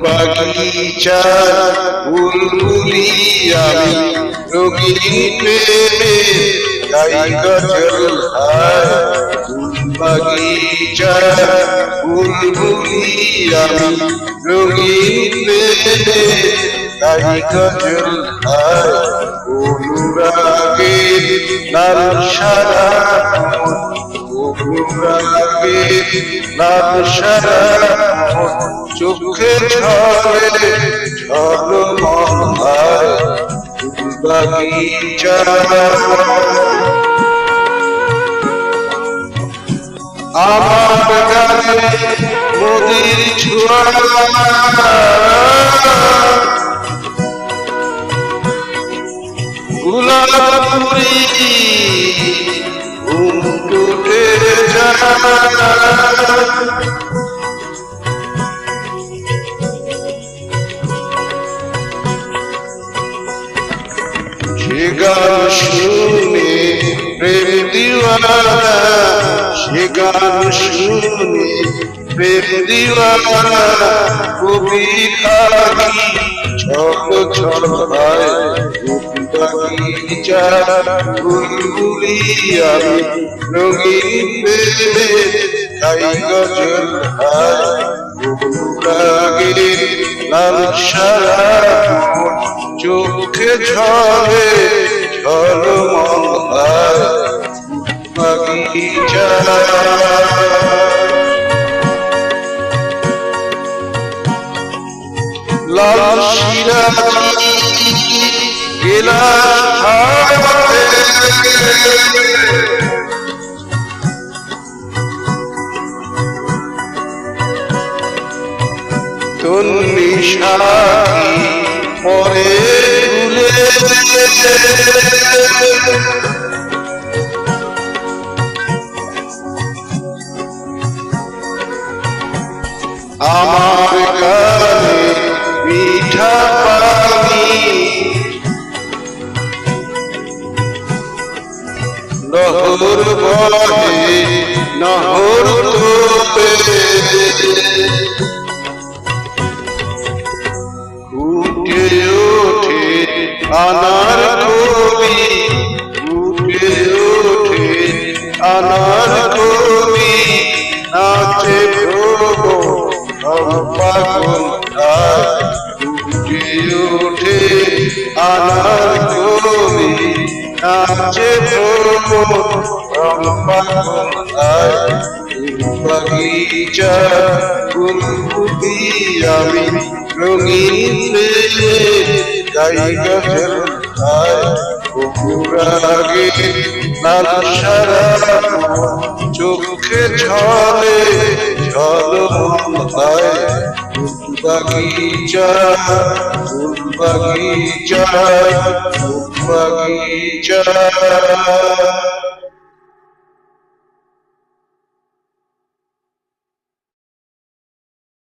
বাগিচার বুলবুলি আমি রঙিন প্রেমে গাই গজল বাগিচার বুলবুলি আমি রঙিন প্রেমে গাই গজল অনুরাগের লাল সারা অনুরাগের লাল সারা চোখে ছলে ঝলমল বাগিচা আমার গানে মোদির ছোঁয়া গোলাপ ফুরি উঠে সে গান শুনে প্রেম দিওয়ানা সে গান শুনে প্রেম দিওয়ানা কবির আখি ছল ছল বাগিচা বুলবুলি আমি রঙিন প্রেমে গাই গজল অনুরাগের লাল সারা চোখে ঝলে ঝলমল বাগিচা লাল শিরাজি গেলাস হাতে তন্নি সাথী পরে ভুলে আমার গানে মিঠা পানি নহর বহে নহর তোপে ফুটে ওঠে আনার কবি ফুটে ওঠে আনার কবি নাচে পাগল ফুটে ওঠে আনার কবি নাচে বাগিচা বুলবুলি আমি রঙিন প্রেমে গাই গজল অনুরাগের লাল সারা চোখে ঝলে ঝলমল বাগিচা বাগিচা বাগিচা